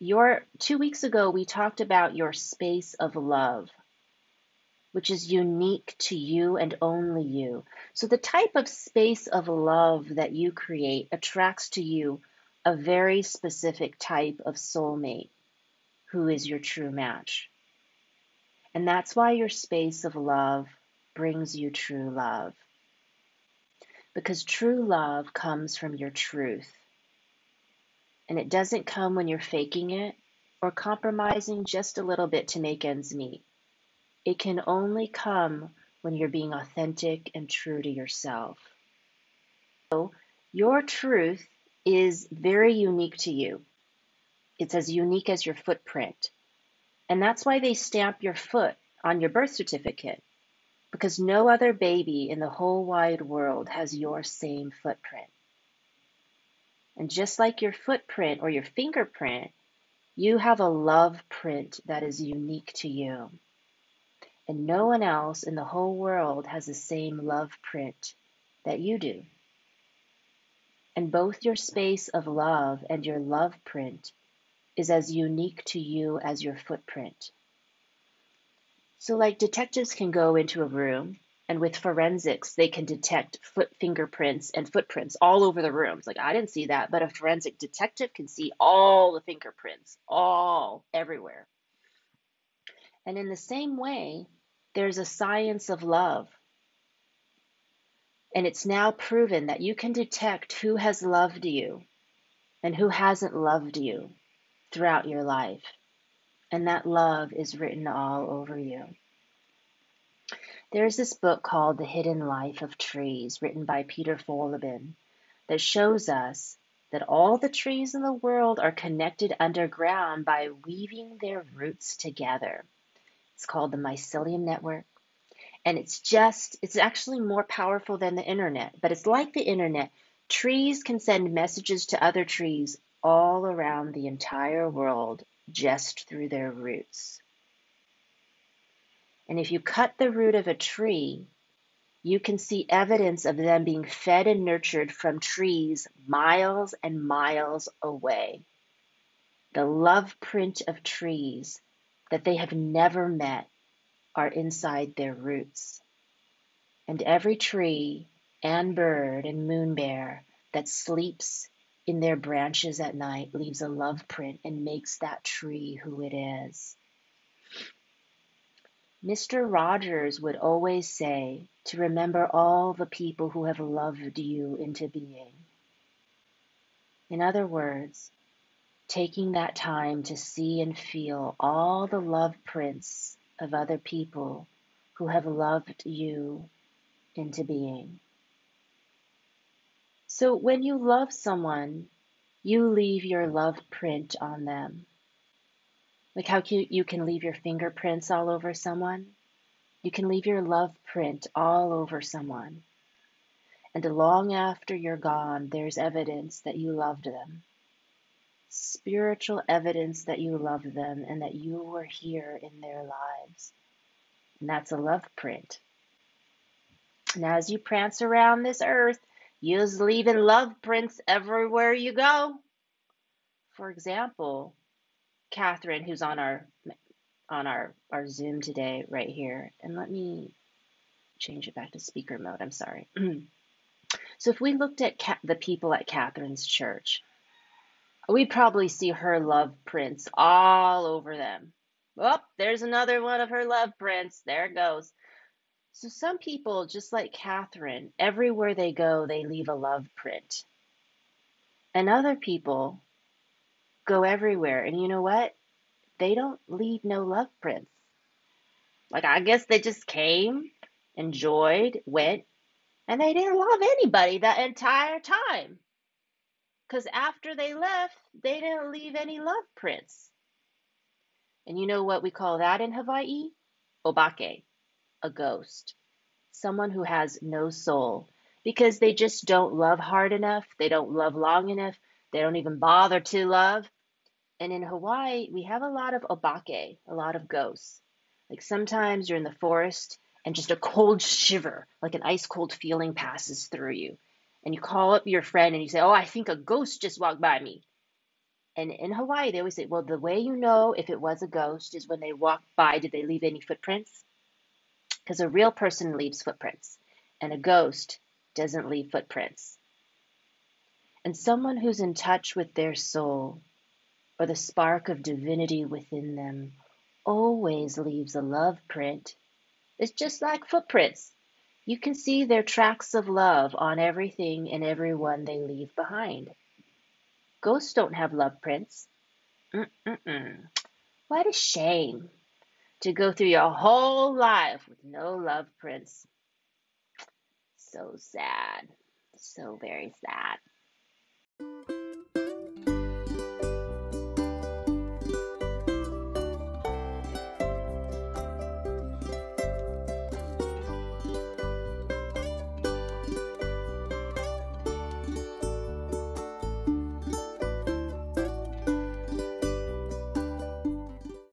Your 2 weeks ago, we talked about your space of love, which is unique to you and only you. So the type of space of love that you create attracts to you a very specific type of soulmate who is your true match. And that's why your space of love brings you true love. Because true love comes from your truth. And it doesn't come when you're faking it or compromising just a little bit to make ends meet. It can only come when you're being authentic and true to yourself. So your truth is very unique to you. It's as unique as your footprint. And that's why they stamp your foot on your birth certificate, because no other baby in the whole wide world has your same footprint. And just like your footprint or your fingerprint, you have a love print that is unique to you. And no one else in the whole world has the same love print that you do. And both your space of love and your love print is as unique to you as your footprint. So like detectives can go into a room, and with forensics, they can detect fingerprints and footprints all over the room. It's like, I didn't see that, but a forensic detective can see all the fingerprints, all everywhere. And in the same way, there's a science of love. And it's now proven that you can detect who has loved you and who hasn't loved you throughout your life. And that love is written all over you. There's this book called The Hidden Life of Trees, written by Peter Folibin, that shows us that all the trees in the world are connected underground by weaving their roots together. It's called the mycelium network. And it's actually more powerful than the internet, but it's like the internet. Trees can send messages to other trees all around the entire world just through their roots. And if you cut the root of a tree, you can see evidence of them being fed and nurtured from trees miles and miles away. The love print of trees that they have never met are inside their roots. And every tree and bird and moon bear that sleeps in their branches at night leaves a love print and makes that tree who it is. Mr. Rogers would always say to remember all the people who have loved you into being. In other words, taking that time to see and feel all the love prints of other people who have loved you into being. So when you love someone, you leave your love print on them. Like how you can leave your fingerprints all over someone. You can leave your love print all over someone. And long after you're gone, there's evidence that you loved them. Spiritual evidence that you loved them and that you were here in their lives. And that's a love print. And as you prance around this earth, you're leaving love prints everywhere you go. For example, Catherine, who's on our Zoom today right here, and let me change it back to speaker mode. I'm sorry. So if we looked at the people at Catherine's church, we'd probably see her love prints all over them. Oh, there's another one of her love prints. There it goes. So some people, just like Catherine, everywhere they go, they leave a love print. And other people go everywhere. And you know what? They don't leave no love prints. Like, I guess they just came, enjoyed, went, and they didn't love anybody that entire time. Because after they left, they didn't leave any love prints. And you know what we call that in Hawaii? Obake, a ghost. Someone who has no soul. Because they just don't love hard enough. They don't love long enough. They don't even bother to love. And in Hawaii, we have a lot of obake, a lot of ghosts. Like sometimes you're in the forest and just a cold shiver, like an ice cold feeling passes through you. And you call up your friend and you say, oh, I think a ghost just walked by me. And in Hawaii, they always say, well, the way you know if it was a ghost is when they walk by, did they leave any footprints? Because a real person leaves footprints, and a ghost doesn't leave footprints. And someone who's in touch with their soul or the spark of divinity within them always leaves a love print. It's just like footprints. You can see their tracks of love on everything and everyone they leave behind. Ghosts don't have love prints. Mm-mm-mm. What a shame to go through your whole life with no love prints. So sad. So very sad.